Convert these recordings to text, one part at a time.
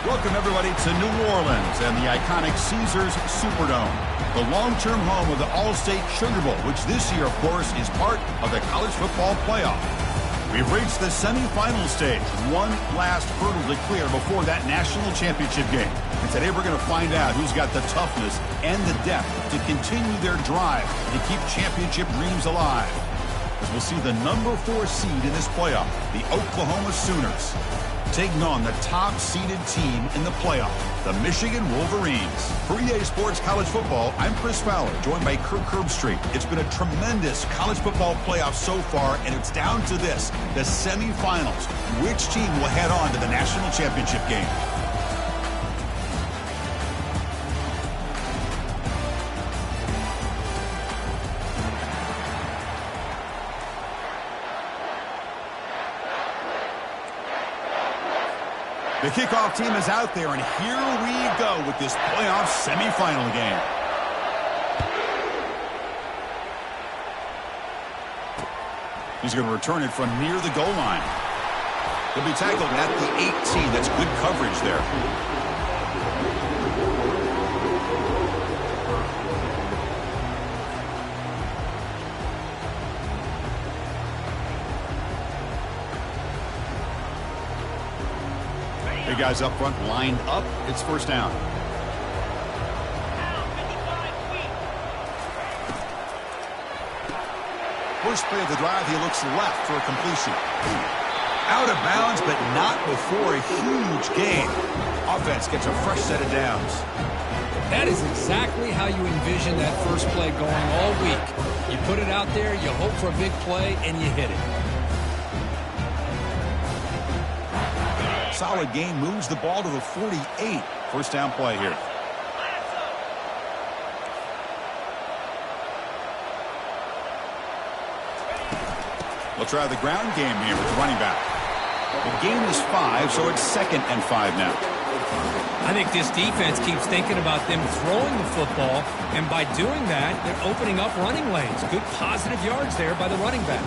Welcome, everybody, to New Orleans and the iconic Caesars Superdome, the long-term home of the All-State Sugar Bowl, which this year, of course, is part of the college football playoff. We've reached the semifinal stage, one last hurdle to clear before that national championship game. And today we're going to find out who's got the toughness and the depth to continue their drive to keep championship dreams alive. As we'll see the number 4 seed in this playoff, the Oklahoma Sooners, taking on the top-seeded team in the playoff, the Michigan Wolverines. For EA Sports College Football, I'm Chris Fowler, joined by Kirk Herbstreit. It's been a tremendous college football playoff so far, and it's down to this, the semifinals. Which team will head on to the national championship game? The kickoff team is out there, and here we go with this playoff semifinal game. He's going to return it from near the goal line. He'll be tackled at the 18. That's good coverage there. Big guys up front lined up. It's first down. First play of the drive, he looks left for a completion. Out of bounds, but not before a huge gain. Offense gets a fresh set of downs. That is exactly how you envision that first play going all week. You put it out there, you hope for a big play, and you hit it. Solid gain, moves the ball to the 48. First down play here. We'll try the ground game here with the running back. The gain is 5, so it's 2nd and 5 now. I think this defense keeps thinking about them throwing the football, and by doing that, they're opening up running lanes. Good positive yards there by the running back.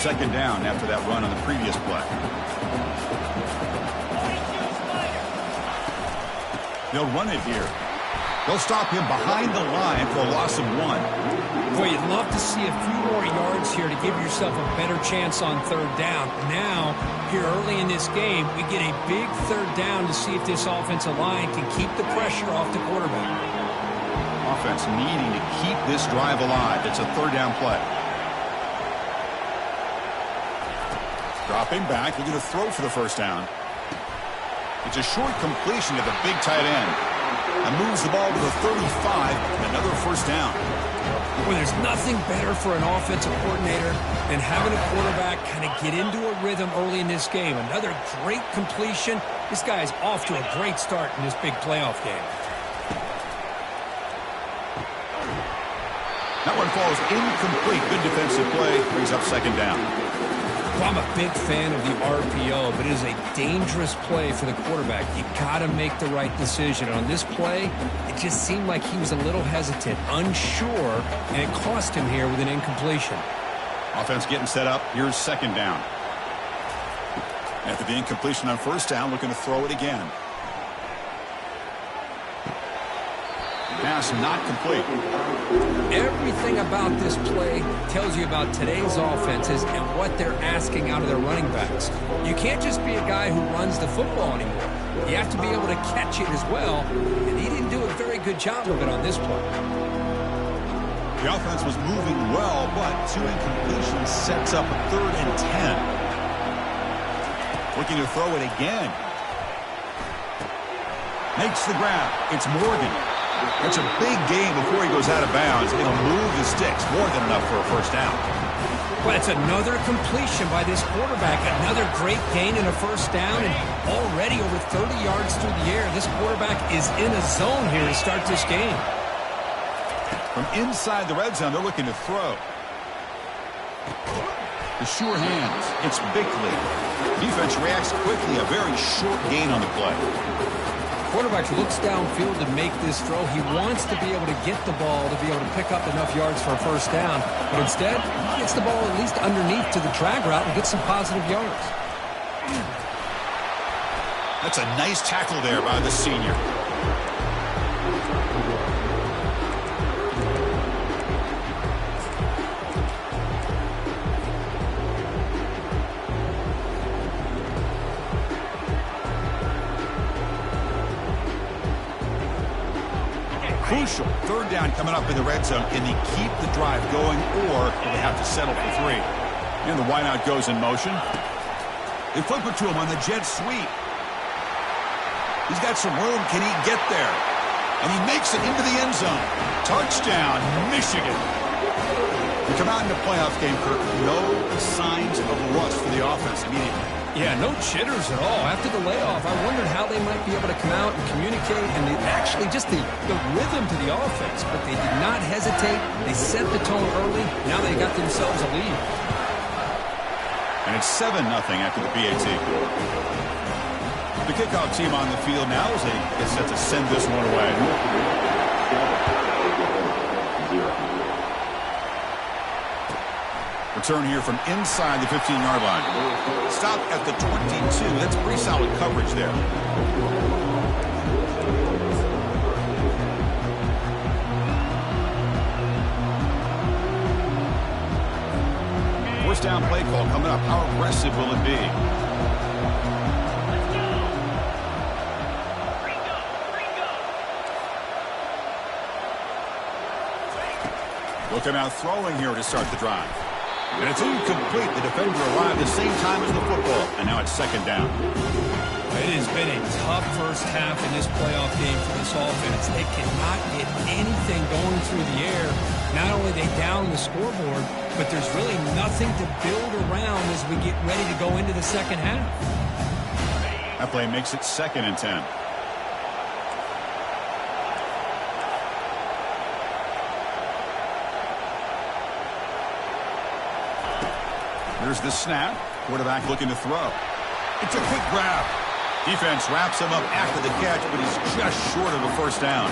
2nd down after that run on the previous play. They'll run it here. They'll stop him behind the line for a loss of 1. Boy, you'd love to see a few more yards here to give yourself a better chance on 3rd down. Now, here early in this game, we get a big 3rd down to see if this offensive line can keep the pressure off the quarterback. Offense needing to keep this drive alive. It's a 3rd down play. Dropping back, looking to throw for the first down. It's a short completion to the big tight end. And moves the ball to the 35, and another first down. Well, there's nothing better for an offensive coordinator than having a quarterback kind of get into a rhythm early in this game. Another great completion. This guy is off to a great start in this big playoff game. That one falls incomplete. Good defensive play. Brings up 2nd down. Well, I'm a big fan of the RPO, but it is a dangerous play for the quarterback. You got to make the right decision. On this play, it just seemed like he was a little hesitant, unsure, and it cost him here with an incompletion. Offense getting set up. Here's 2nd down. After the incompletion on 1st down, looking to throw it again. Pass not complete. Everything about this play tells you about today's offenses and what they're asking out of their running backs. You can't just be a guy who runs the football anymore. You have to be able to catch it as well, and he didn't do a very good job of it on this play. The offense was moving well, but 2 incompletions sets up a 3rd and 10. Looking to throw it again. Makes the grab. It's Morgan. It's a big gain before he goes out of bounds. It'll move the sticks. More than enough for a first down. Well, it's another completion by this quarterback. Another great gain and a first down, and already over 30 yards through the air. This quarterback is in a zone here to start this game. From inside the red zone, they're looking to throw. The sure hands. It's Bickley. Defense reacts quickly. A very short gain on the play. Quarterback looks downfield to make this throw. He wants to be able to get the ball to be able to pick up enough yards for a first down. But instead, he gets the ball at least underneath to the drag route and gets some positive yards. That's a nice tackle there by the senior. Crucial. Third down coming up in the red zone. Can they keep the drive going, or will they have to settle for 3? And the wideout goes in motion. They flip it to him on the jet sweep. He's got some room. Can he get there? And he makes it into the end zone. Touchdown, Michigan. We come out in the playoff game, Kirk. No signs of rust for the offense immediately. Yeah, no jitters at all. After the layoff, I wondered how they might be able to come out and communicate and actually just the rhythm to the offense. But they did not hesitate. They set the tone early. Now they got themselves a lead. And it's 7-0 after the BAT. The kickoff team on the field now as they get set to send this one away. Return here from inside the 15-yard line. Stop at the 22. That's pretty solid coverage there. First down play call coming up. How aggressive will it be? Looking out throwing here to start the drive. And it's incomplete. The defender arrived the same time as the football. And now it's second down. It has been a tough first half in this playoff game for this offense. They cannot get anything going through the air. Not only are they down the scoreboard, but there's really nothing to build around as we get ready to go into the second half. That play makes it 2nd and 10. Here's the snap. Quarterback looking to throw. It's a quick grab. Defense wraps him up after the catch, but he's just short of a first down.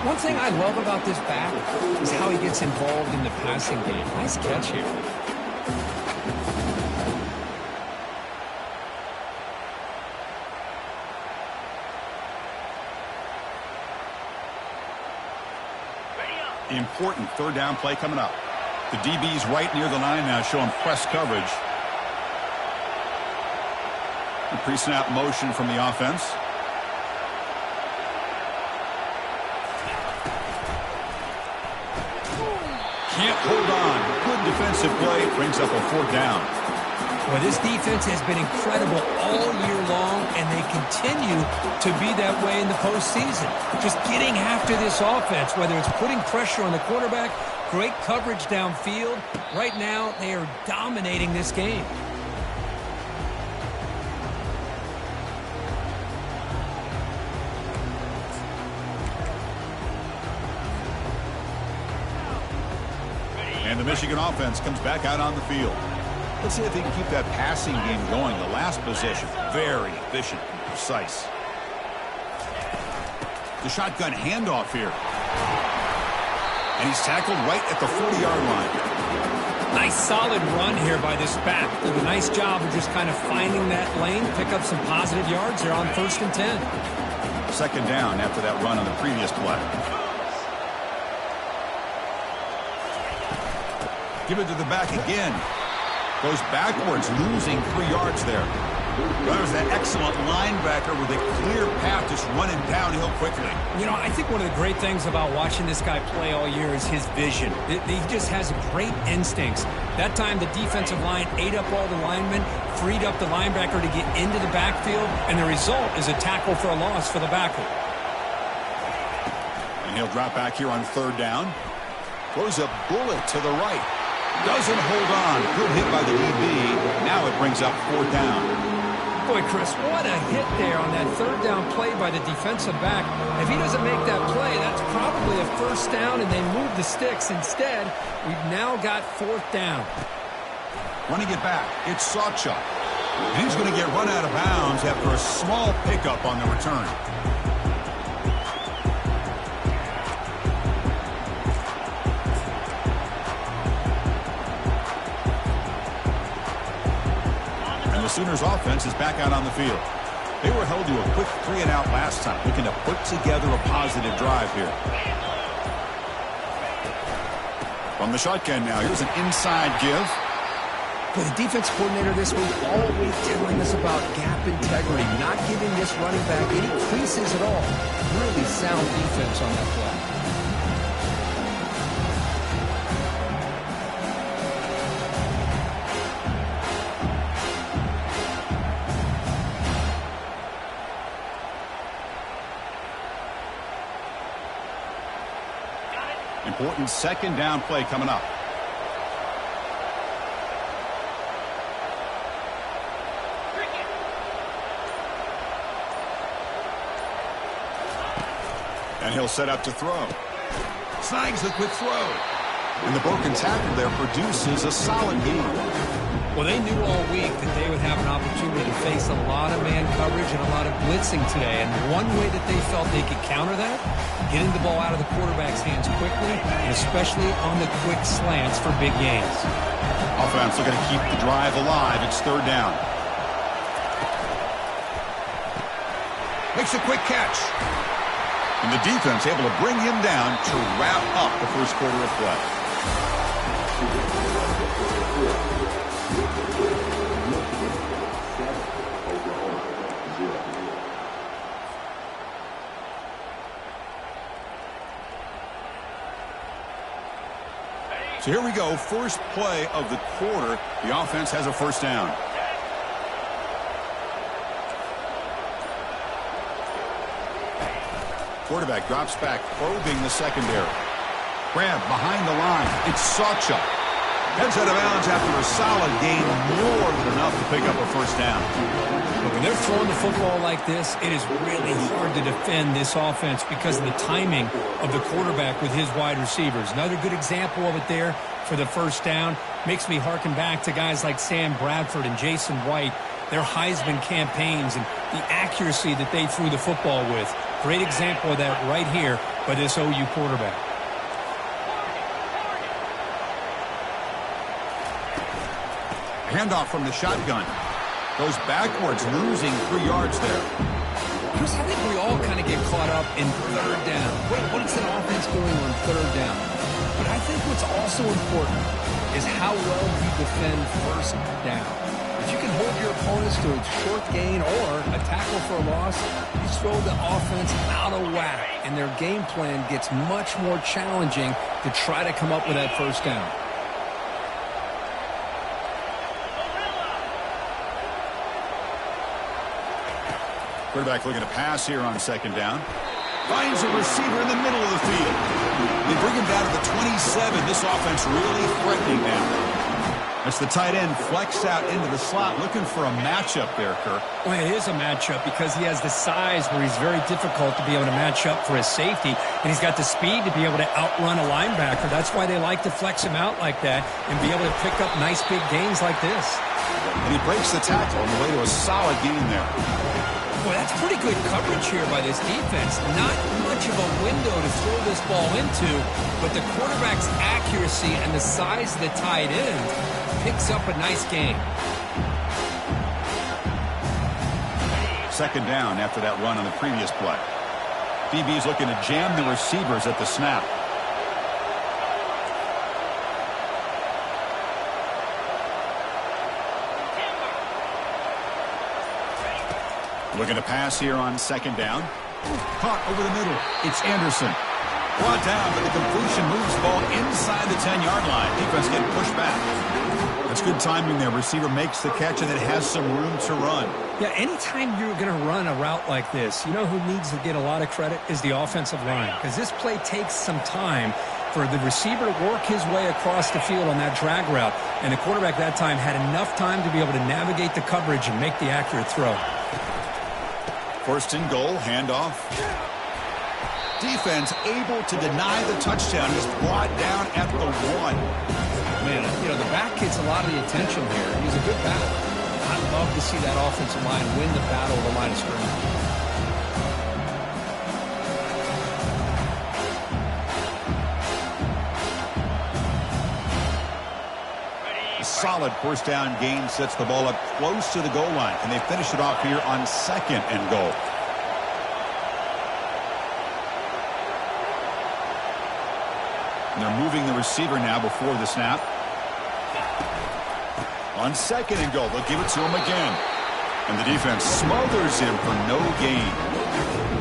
One thing I love about this back is how he gets involved in the passing game. Nice catch here. Important third down play coming up. The DB's right near the line now, showing press coverage. The pre-snap motion from the offense. Can't hold on. Good defensive play. Brings up a 4th down. Well, this defense has been incredible all year long, and they continue to be that way in the postseason. Just getting after this offense, whether it's putting pressure on the quarterback, great coverage downfield. Right now, they are dominating this game. And the Michigan offense comes back out on the field. Let's see if they can keep that passing game going. The last possession, very efficient and precise. The shotgun handoff here. And he's tackled right at the 40-yard line. Nice solid run here by this back. Did a nice job of just kind of finding that lane, pick up some positive yards there on 1st and 10. Second down after that run on the previous play. Give it to the back again. Goes backwards, losing 3 yards there. There's that excellent linebacker with a clear path just running downhill quickly. You know, I think one of the great things about watching this guy play all year is his vision. He just has great instincts. That time the defensive line ate up all the linemen, freed up the linebacker to get into the backfield, and the result is a tackle for a loss for the backer. And he'll drop back here on 3rd down. Throws a bullet to the right. Doesn't hold on. Good hit by the DB. Now it brings up 4th down. Boy, Chris, what a hit there on that 3rd down play by the defensive back. If he doesn't make that play, that's probably a 1st down, and they move the sticks. Instead, we've now got 4th down. Running it back, it's Sawchuk. And he's going to get run out of bounds after a small pickup on the return. Sooners offense is back out on the field. They were held to a quick 3-and-out last time, looking to put together a positive drive here. From the shotgun now, here's an inside give. But the defense coordinator this week always telling us about gap integrity, not giving this running back any creases at all. Really sound defense on that play. Important second down play coming up. And he'll set up to throw. Snags the quick throw. And the broken tackle there produces a solid gain. Well, they knew all week that they would have an opportunity to face a lot of man coverage and a lot of blitzing today. And one way that they felt they could counter that, getting the ball out of the quarterback's hands quickly, and especially on the quick slants for big gains. Offense looking to keep the drive alive. It's third down. Makes a quick catch. And the defense able to bring him down to wrap up the first quarter of play. So here we go, first play of the quarter. The offense has a first down. Quarterback drops back, probing the secondary. Grab behind the line. It's Sawchuk. Heads out of bounds after a solid gain, more than enough to pick up a first down. Look, when they're throwing the football like this, it is really hard to defend this offense because of the timing of the quarterback with his wide receivers. Another good example of it there for the first down. Makes me harken back to guys like Sam Bradford and Jason White, their Heisman campaigns and the accuracy that they threw the football with. Great example of that right here by this OU quarterback. Handoff from the shotgun. Goes backwards, losing 3 yards there. Chris, I think we all kind of get caught up in third down. What is an offense doing on third down? But I think what's also important is how well you defend first down. If you can hold your opponents to a short gain or a tackle for a loss, you throw the offense out of whack, and their game plan gets much more challenging to try to come up with that first down. Quarterback looking to pass here on second down. Finds a receiver in the middle of the field. They bring him down to the 27. This offense really threatening now. That's the tight end flexed out into the slot, looking for a matchup there, Kirk. Well, it is a matchup because he has the size where he's very difficult to be able to match up for his safety, and he's got the speed to be able to outrun a linebacker. That's why they like to flex him out like that and be able to pick up nice big gains like this. And he breaks the tackle on the way to a solid gain there. Boy, that's pretty good coverage here by this defense. Not much of a window to throw this ball into, but the quarterback's accuracy and the size of the tight end picks up a nice gain. Second down after that run on the previous play. DB's looking to jam the receivers at the snap. Looking to pass here on second down. Caught over the middle. It's Anderson. Brought down, but the completion moves the ball inside the 10-yard line. Defense getting pushed back. That's good timing there. Receiver makes the catch, and it has some room to run. Yeah, anytime you're going to run a route like this, you know who needs to get a lot of credit is the offensive line. Because this play takes some time for the receiver to work his way across the field on that drag route. And the quarterback that time had enough time to be able to navigate the coverage and make the accurate throw. First and goal, handoff. Defense able to deny the touchdown. He's brought down at the 1. Man, you know, the back gets a lot of the attention here. He's a good batter. I'd love to see that offensive line win the battle of the line of scrimmage. solid first down gain sets the ball up close to the goal line. Can they finish it off here on 2nd and goal? And they're moving the receiver now before the snap. On 2nd and goal, they'll give it to him again. And the defense smothers him for no gain.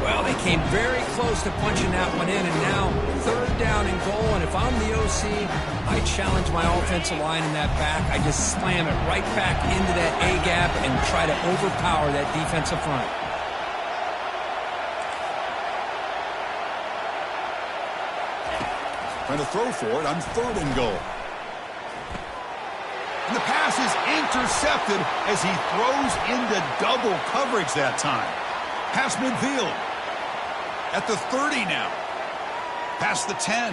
Well, they came very close to punching that one in, and now 3rd down and goal. And if I'm the OC, I challenge my offensive line in that back. I just slam it right back into that A-gap and try to overpower that defensive front. Trying to throw for it on 3rd and goal. And the pass is intercepted as he throws into double coverage that time. Pass midfield. At the 30 now. Past the 10.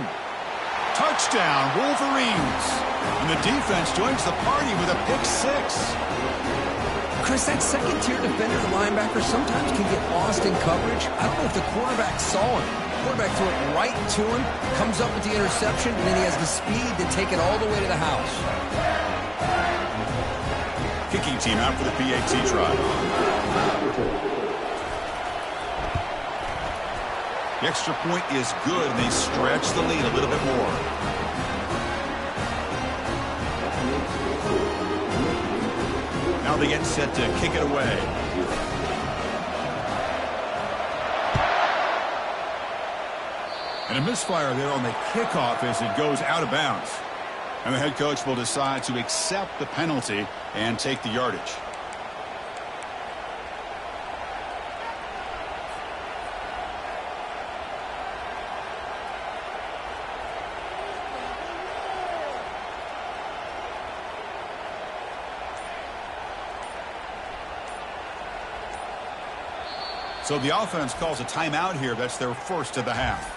Touchdown, Wolverines. And the defense joins the party with a pick 6. Chris, that second-tier defender, the linebacker, sometimes can get lost in coverage. I don't know if the quarterback saw him. The quarterback threw it right to him, comes up with the interception, and then he has the speed to take it all the way to the house. Kicking team out for the PAT try. The extra point is good, and they stretch the lead a little bit more. Now they get set to kick it away. And a misfire there on the kickoff as it goes out of bounds. And the head coach will decide to accept the penalty and take the yardage. So the offense calls a timeout here. That's their first of the half.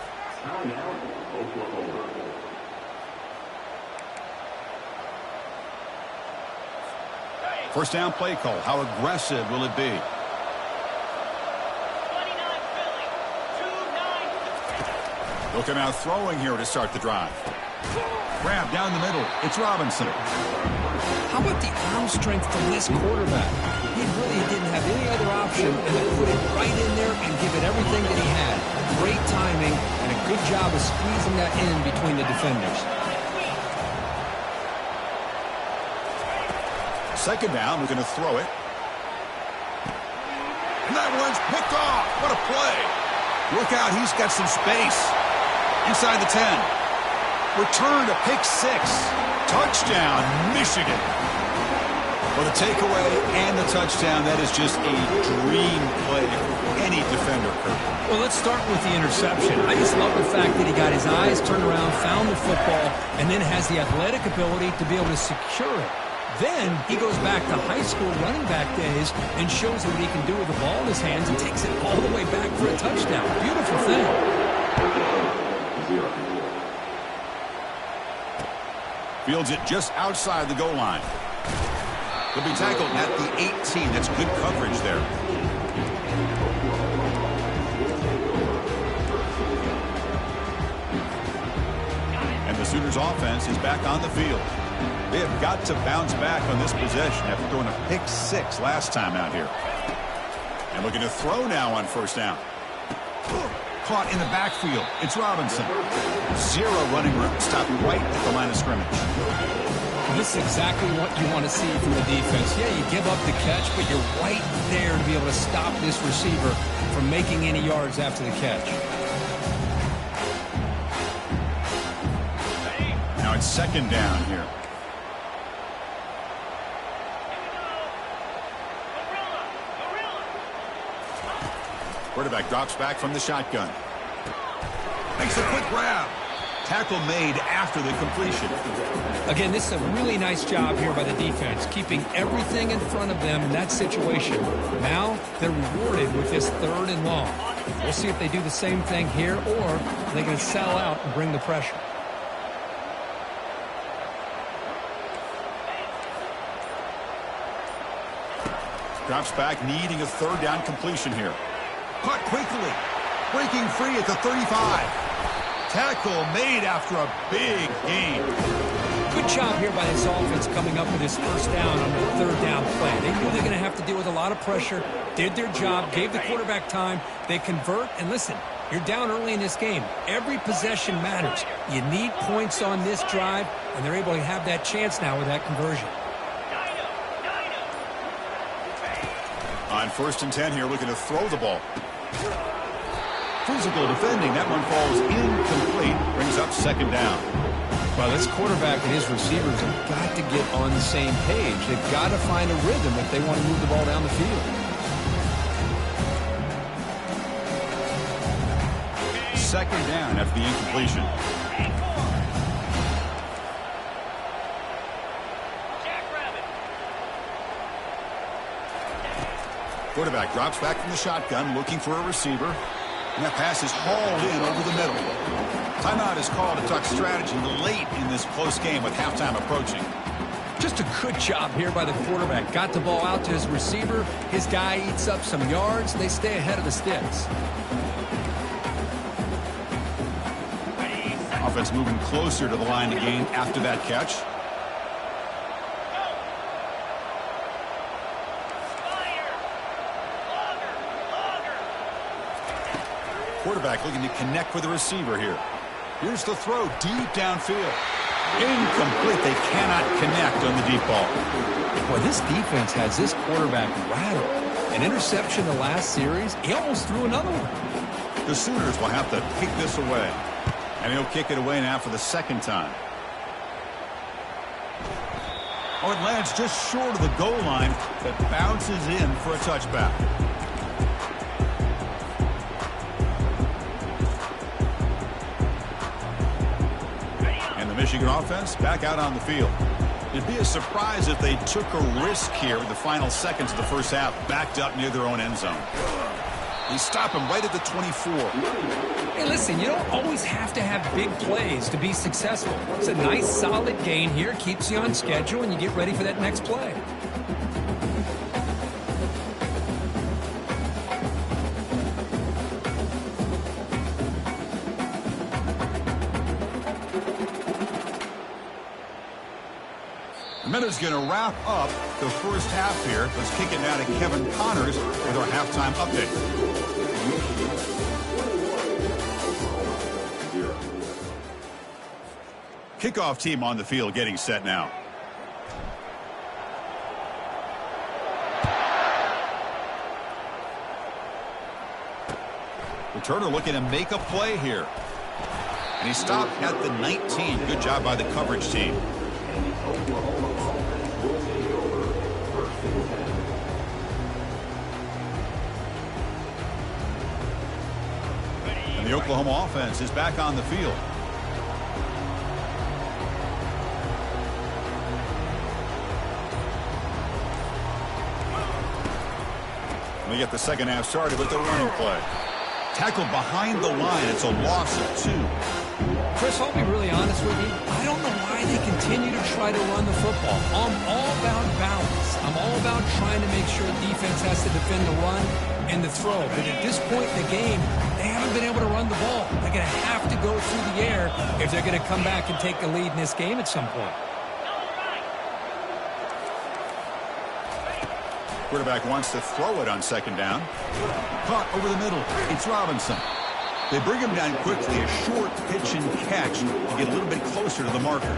First down play call. How aggressive will it be? They'll come out throwing here to start the drive. Grab down the middle. It's Robinson. How about the arm strength from this quarterback? He really didn't have any other option than to put it right in there and give it everything that he had. Great timing and a good job of squeezing that in between the defenders. Second down, we're going to throw it. And that one's picked off. What a play. Look out, he's got some space. Inside the 10. Return to pick 6. Touchdown, Michigan. For the takeaway and the touchdown, that is just a dream play for any defender, Kirk. Well, let's start with the interception. I just love the fact that he got his eyes turned around, found the football, and then has the athletic ability to be able to secure it. Then he goes back to high school running back days and shows what he can do with the ball in his hands and takes it all the way back for a touchdown. Beautiful thing. Fields it just outside the goal line. He'll be tackled at the 18. That's good coverage there. And the Sooners offense is back on the field. They have got to bounce back on this possession after throwing a pick 6 last time out here. And looking to throw now on first down. Caught in the backfield. It's Robinson. 0 running room. Stopped right at the line of scrimmage. This is exactly what you want to see from the defense. Yeah, you give up the catch, but you're right there to be able to stop this receiver from making any yards after the catch. Now it's second down here. Quarterback drops back from the shotgun. Makes a quick grab. Tackle made after the completion. Again, this is a really nice job here by the defense, keeping everything in front of them in that situation. Now they're rewarded with this 3rd and long. We'll see if they do the same thing here, or they're going to sell out and bring the pressure. Drops back, needing a 3rd down completion here. Caught quickly. Breaking free at the 35. Tackle made after a big gain. Good job here by this offense coming up with this first down on the third down play. They knew they're going to have to deal with a lot of pressure, did their job, gave the quarterback time. They convert, and listen, you're down early in this game. Every possession matters. You need points on this drive, and they're able to have that chance now with that conversion. On 1st and 10 here, looking to throw the ball. Physical defending. That one falls incomplete. Brings up 2nd down. Well, this quarterback and his receivers have got to get on the same page. They've got to find a rhythm if they want to move the ball down the field. 2nd down after the incompletion. Quarterback drops back from the shotgun, looking for a receiver. And that pass is hauled in over the middle. Timeout is called to talk strategy late in this close game with halftime approaching. Just a good job here by the quarterback. Got the ball out to his receiver. His guy eats up some yards. They stay ahead of the sticks. Offense moving closer to the line of gain after that catch. Quarterback looking to connect with the receiver here. Here's the throw deep downfield. Incomplete. They cannot connect on the deep ball. Boy, this defense has this quarterback rattled. An interception the last series. He almost threw another one. The Sooners will have to kick this away. And he'll kick it away now for the 2nd time. Oh, it lands just short of the goal line, but bounces in for a touchback. Michigan offense back out on the field. It'd be a surprise if they took a risk here with the final seconds of the first half, backed up near their own end zone. They stop him right at the 24. Hey, listen, you don't always have to have big plays to be successful. It's a nice, solid gain here, keeps you on schedule, and you get ready for that next play. Minute's going to wrap up the first half here. Let's kick it now to Kevin Connors with our halftime update. Kickoff team on the field getting set now. Returner looking to make a play here. And he stopped at the 19. Good job by the coverage team. And the Oklahoma offense is back on the field. We get the second half started with the running play. Tackled behind the line. It's a loss of 2. Chris, I'll be really honest with you. I don't know why they continue to try to run the football. I'm all about balance. I'm all about trying to make sure defense has to defend the run and the throw. But at this point in the game, they haven't been able to run the ball. They're going to have to go through the air if they're going to come back and take the lead in this game at some point. Quarterback wants to throw it on second down. Caught over the middle. It's Robinson. They bring him down quickly. A short pitch and catch to get a little bit closer to the marker.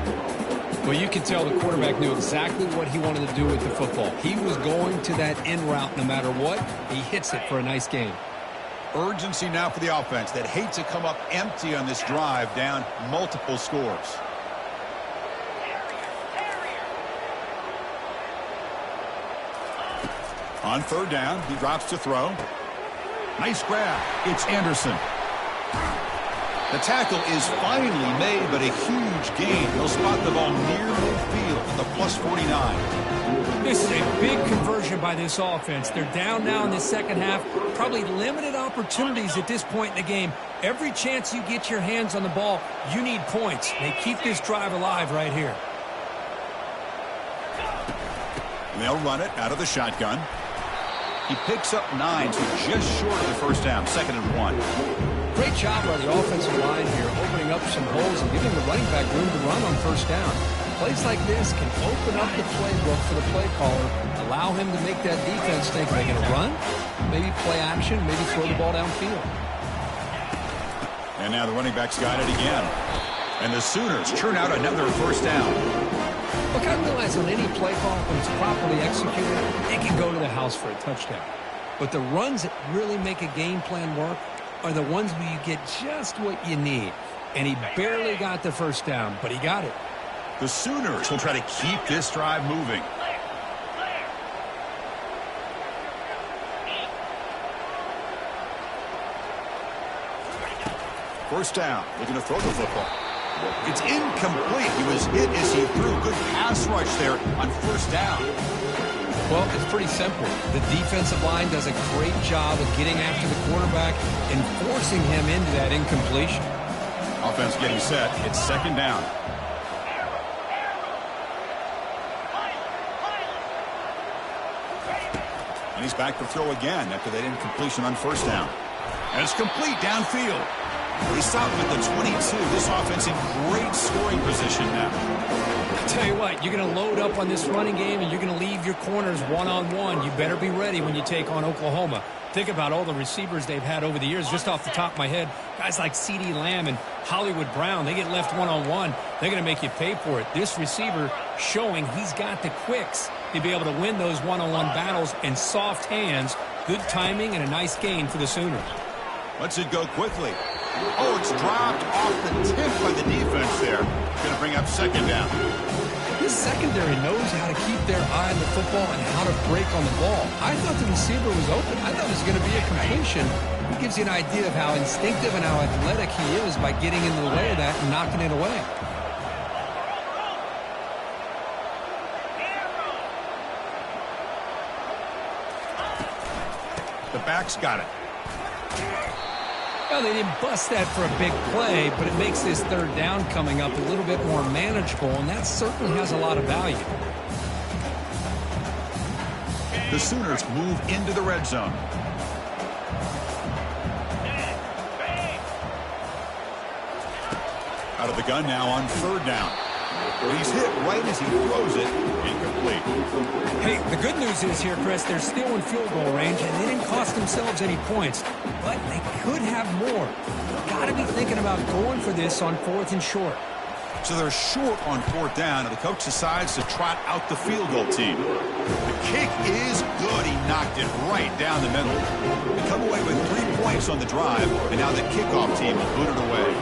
Well, you can tell the quarterback knew exactly what he wanted to do with the football. He was going to that in route no matter what. He hits it for a nice gain. Urgency now for the offense that hate to come up empty on this drive, down multiple scores. On third down, he drops to throw. Nice grab. It's Anderson. The tackle is finally made, but a huge gain. He'll spot the ball near midfield at the plus 49. This is a big conversion by this offense. They're down now in the second half. Probably limited opportunities at this point in the game. Every chance you get your hands on the ball, you need points. They keep this drive alive right here. They'll run it out of the shotgun. He picks up 9, so just short of the first down. 2nd and 1. Great job by the offensive line here, opening up some holes and giving the running back room to run on first down. Plays like this can open up the playbook for the play caller, allow him to make that defense think, are they going to run? Maybe play action, maybe throw the ball downfield. And now the running back's got it again. And the Sooners churn out another first down. Look, I realize on any play call, when it's properly executed, it can go to the house for a touchdown. But the runs that really make a game plan work are the ones where you get just what you need. And he barely got the first down, but he got it. The Sooners will try to keep this drive moving. First down, looking to throw the football. It's incomplete. He was hit as he threw. Good pass rush there on first down. Well, it's pretty simple. The defensive line does a great job of getting after the quarterback and forcing him into that incompletion. Offense getting set. It's second down. And he's back to throw again after that incompletion on first down. And it's complete downfield. He stopped at the 22. This offense in great scoring position now. I tell you what, you're going to load up on this running game and you're going to leave your corners one-on-one. You better be ready when you take on Oklahoma. Think about all the receivers they've had over the years. Just off the top of my head, guys like CeeDee Lamb and Hollywood Brown, they get left one-on-one. They're going to make you pay for it. This receiver showing he's got the quicks to be able to win those one-on-one battles and soft hands. Good timing and a nice gain for the Sooners. Lets it go quickly. Oh, it's dropped off the tip by the defense there. Going to bring up second down. This secondary knows how to keep their eye on the football and how to break on the ball. I thought the receiver was open. I thought it was going to be a completion. It gives you an idea of how instinctive and how athletic he is by getting into the way of that and knocking it away. The back's got it. Well, they didn't bust that for a big play, but it makes this third down coming up a little bit more manageable, and that certainly has a lot of value. The Sooners move into the red zone. Out of the gun now on third down. He's hit right as he throws it. Incomplete. Hey, the good news is here, Chris, they're still in field goal range, and they didn't cost themselves any points, but they could have more. Got to be thinking about going for this on fourth and short. So they're short on fourth down, and the coach decides to trot out the field goal team. The kick is good. He knocked it right down the middle. They come away with 3 points on the drive, and now the kickoff team will boot it away.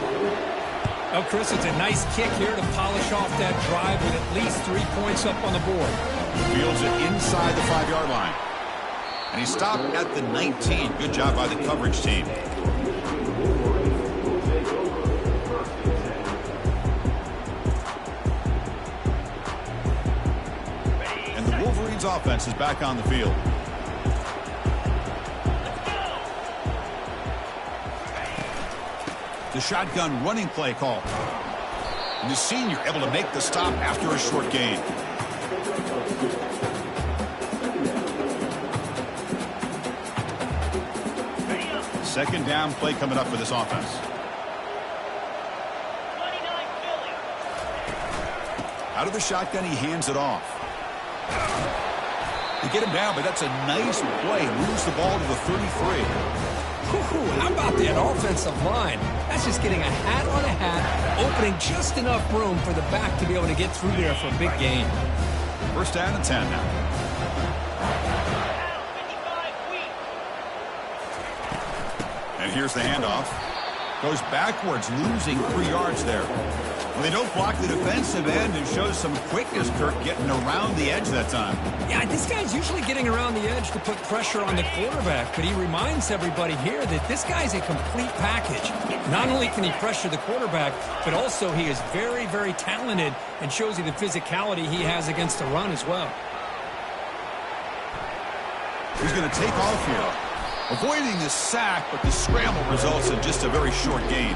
Well, Chris, it's a nice kick here to polish off that drive with at least 3 points up on the board. Fields it inside the 5-yard line. And he stopped at the 19. Good job by the coverage team. And the Wolverines offense is back on the field. The shotgun running play call. And the senior able to make the stop after a short gain. Second down play coming up for this offense. Out of the shotgun, he hands it off. They get him down, but that's a nice play. Moves the ball to the 33. How about that offensive line? That's just getting a hat on a hat, opening just enough room for the back to be able to get through there for a big gain. First down and 10 now. And here's the handoff. Goes backwards, losing 3 yards there. Well, they don't block the defensive end and shows some quickness, Kirk, getting around the edge that time. Yeah, this guy's usually getting around the edge to put pressure on the quarterback, but he reminds everybody here that this guy's a complete package. Not only can he pressure the quarterback, but also he is very, very talented and shows you the physicality he has against the run as well. He's going to take off here. Avoiding the sack, but the scramble results in just a very short gain.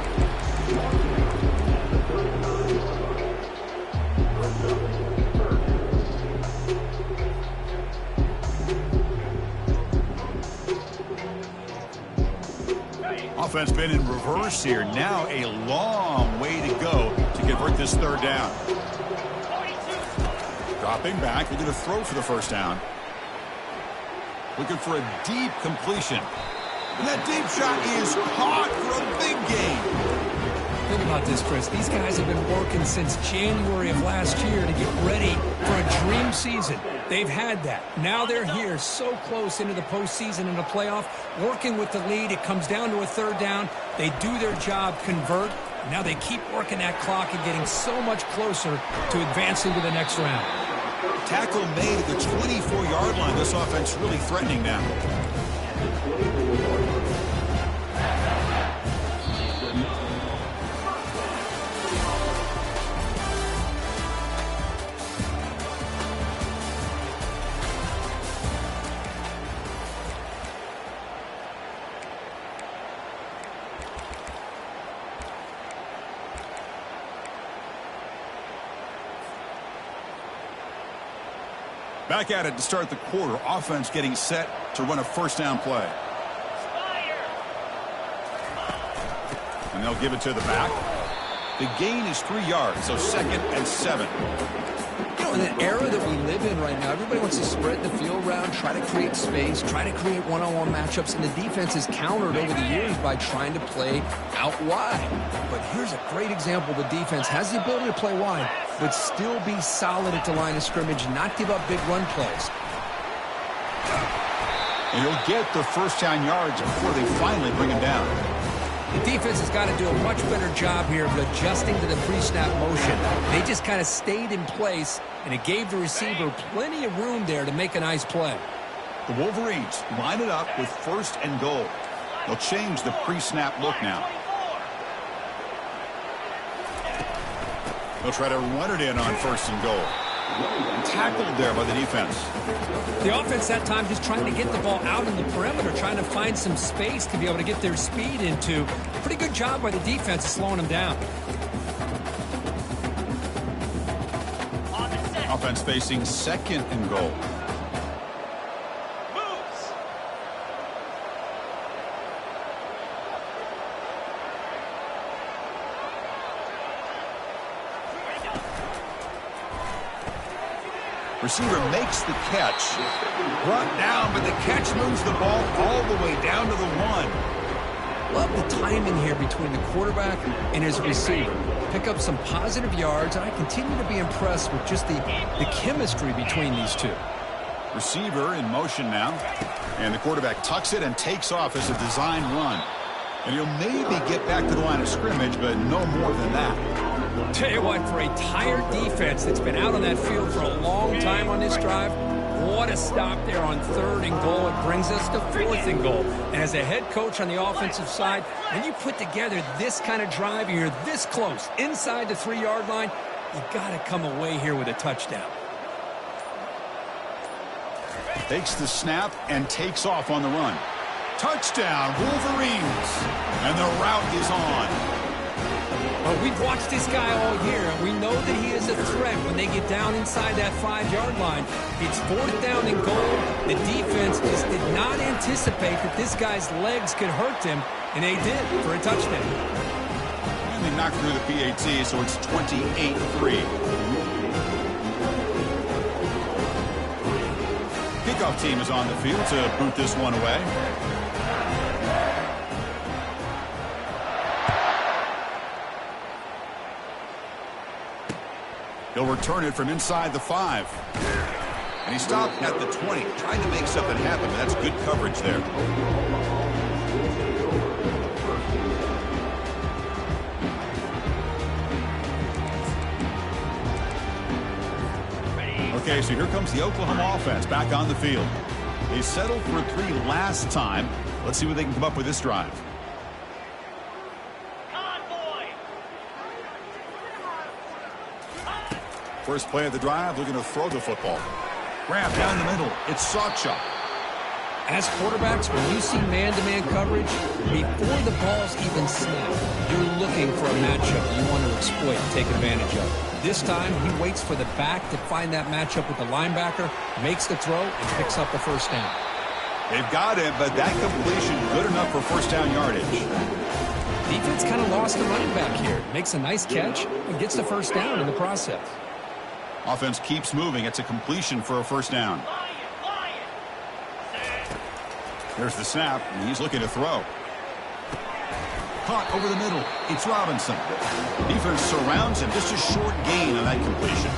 Offense been in reverse here. Now a long way to go to convert this third down. Dropping back, looking to throw for the first down. Looking for a deep completion. And that deep shot is caught for a big gain. Think about this, Chris. These guys have been working since January of last year to get ready for a dream season. They've had that. Now they're here so close into the postseason and the playoff, working with the lead. It comes down to a third down. They do their job, convert. Now they keep working that clock and getting so much closer to advancing to the next round. Tackle made at the 24-yard line. This offense really threatening now. Back at it to start the quarter. Offense getting set to run a first down play. And they'll give it to the back. The gain is 3 yards, so 2nd and 7. You know, in the era that we live in right now, everybody wants to spread the field around, try to create space, try to create one-on-one matchups, and the defense has countered over the years by trying to play out wide. But here's a great example. The defense has the ability to play wide, but still be solid at the line of scrimmage, not give up big run plays. And he'll get the first down yards before they finally bring him down. The defense has got to do a much better job here of adjusting to the pre-snap motion. They just kind of stayed in place, and it gave the receiver plenty of room there to make a nice play. The Wolverines line it up with 1st and goal. They'll change the pre-snap look now. They'll try to run it in on 1st and goal. Tackled there by the defense. The offense that time just trying to get the ball out in the perimeter, trying to find some space to be able to get their speed into. Pretty good job by the defense of slowing them down. Offense facing 2nd and goal. Receiver makes the catch. Brought down, but the catch moves the ball all the way down to the 1. Love the timing here between the quarterback and his receiver. Pick up some positive yards, and I continue to be impressed with just the chemistry between these two. Receiver in motion now. And the quarterback tucks it and takes off as a design run. And he'll maybe get back to the line of scrimmage, but no more than that. Tell you what, for a tired defense that's been out on that field for a long time on this drive, what a stop there on 3rd and goal. It brings us to 4th and goal. And as a head coach on the offensive side, when you put together this kind of drive, you're this close, inside the 3-yard line, you got to come away here with a touchdown. Takes the snap and takes off on the run. Touchdown, Wolverines. And the route is on. Well, we've watched this guy all year, and we know that he is a threat when they get down inside that 5-yard line. It's 4th down and goal. The defense just did not anticipate that this guy's legs could hurt him, and they did for a touchdown. And they knocked through the PAT, so it's 28-3. Kickoff team is on the field to boot this one away. He'll return it from inside the 5. And he stopped at the 20, trying to make something happen. That's good coverage there. Okay, so here comes the Oklahoma offense back on the field. They settled for 3 last time. Let's see what they can come up with this drive. First play of the drive, looking to throw the football. Grab down the middle. It's Sawchuk. As quarterbacks, when you see man-to-man coverage, before the ball's even snapped, you're looking for a matchup you want to exploit and take advantage of. This time, he waits for the back to find that matchup with the linebacker, makes the throw, and picks up the first down. They've got it, but that completion good enough for first down yardage. Defense kind of lost the running back here. Makes a nice catch and gets the first down in the process. Offense keeps moving. It's a completion for a first down. There's the snap, and he's looking to throw. Caught over the middle. It's Robinson. Defense surrounds him. Just a short gain on that completion.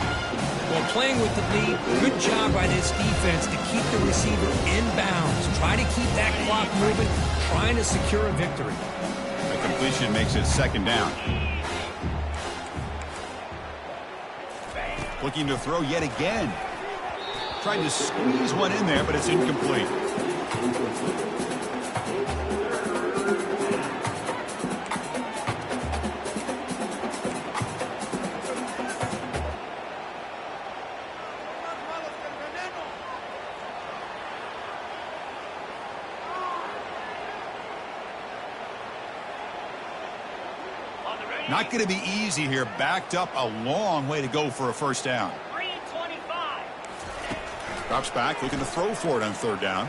Well, playing with the lead, good job by this defense to keep the receiver in bounds. Try to keep that clock moving, trying to secure a victory. The completion makes it second down. Looking to throw yet again. Trying to squeeze one in there, but it's incomplete. Not going to be easy here. Backed up a long way to go for a first down. 3:25. Drops back, looking to throw for it on third down.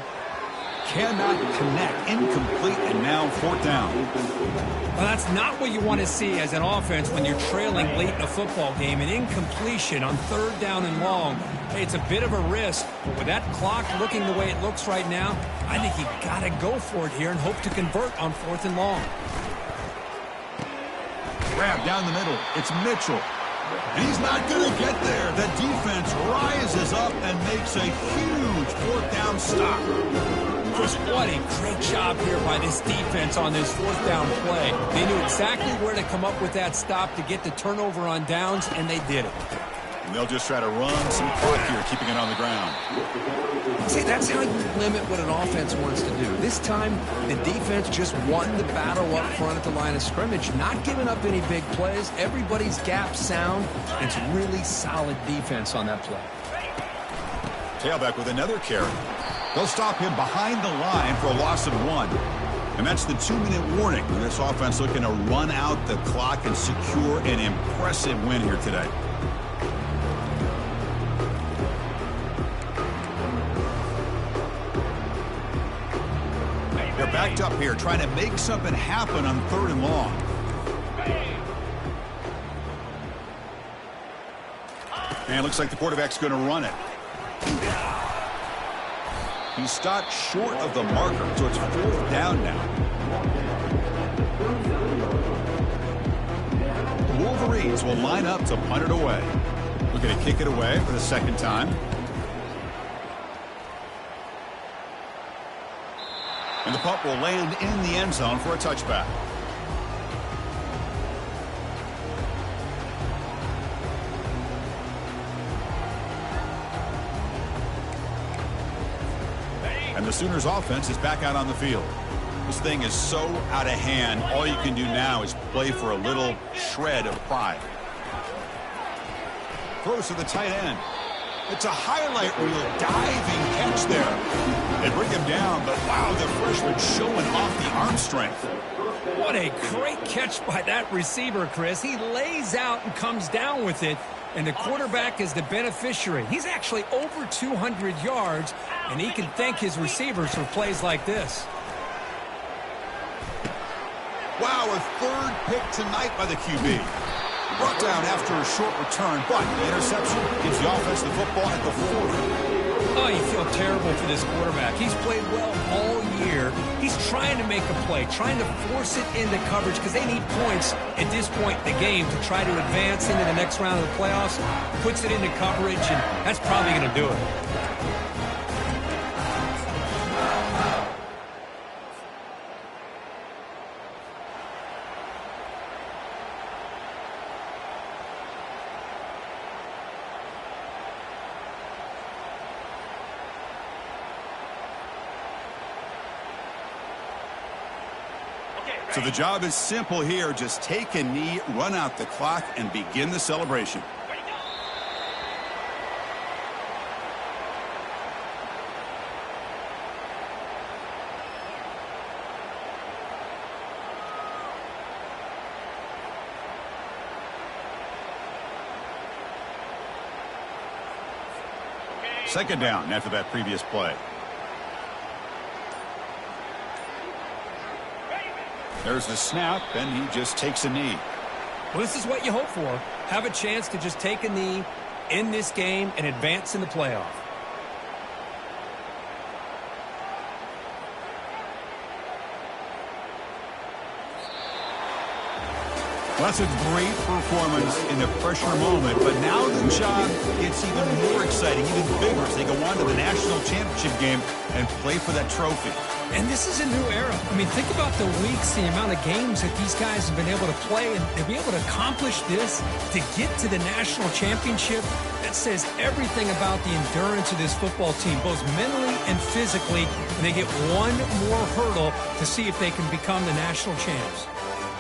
Cannot connect. Incomplete, and now fourth down. Well, that's not what you want to see as an offense when you're trailing late in a football game. An incompletion on third down and long. Hey, it's a bit of a risk, but with that clock looking the way it looks right now, I think you got to go for it here and hope to convert on fourth and long. Grab down the middle. It's Mitchell. And he's not going to get there. The defense rises up and makes a huge fourth down stop. Chris, what a great job here by this defense on this fourth down play. They knew exactly where to come up with that stop to get the turnover on downs, and they did it. And they'll just try to run some clock here, keeping it on the ground. See, that's how you limit what an offense wants to do. This time, the defense just won the battle up front at the line of scrimmage, not giving up any big plays. Everybody's gap sound. It's really solid defense on that play. Tailback with another carry. They'll stop him behind the line for a loss of 1. And that's the 2-minute warning. And this offense looking to run out the clock and secure an impressive win here today. They're backed up here, trying to make something happen on third and long. And it looks like the quarterback's going to run it. He stopped short of the marker, so it's fourth down now. The Wolverines will line up to punt it away. Looking to kick it away for the second time. And the punt will land in the end zone for a touchback. And the Sooners offense is back out on the field. This thing is so out of hand, all you can do now is play for a little shred of pride. Throws to the tight end. It's a highlight reel diving catch there. They bring him down, but wow, the freshman showing off the arm strength. What a great catch by that receiver, Chris. He lays out and comes down with it, and the quarterback is the beneficiary. He's actually over 200 yards, and he can thank his receivers for plays like this. Wow, a third pick tonight by the QB. Brought down after a short return, but the interception gives the offense the football at the 40. Oh, you feel terrible for this quarterback. He's played well all year. He's trying to make a play, trying to force it into coverage because they need points at this point in the game to try to advance into the next round of the playoffs. Puts it into coverage, and that's probably going to do it. So the job is simple here. Just take a knee, run out the clock, and begin the celebration. Second down after that previous play. There's the snap, and he just takes a knee. Well, this is what you hope for. Have a chance to just take a knee in this game and advance in the playoff. Well, that's a great performance in a pressure moment, but now the job gets even more exciting, even bigger as they go on to the national championship game and play for that trophy. And this is a new era. I mean, think about the weeks, the amount of games that these guys have been able to play, and to be able to accomplish this, to get to the national championship, that says everything about the endurance of this football team, both mentally and physically, and they get one more hurdle to see if they can become the national champs.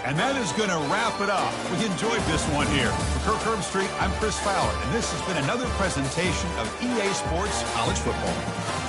And that is going to wrap it up. We enjoyed this one here. For Kirk Herbstreit, I'm Chris Fowler, and this has been another presentation of EA Sports College Football.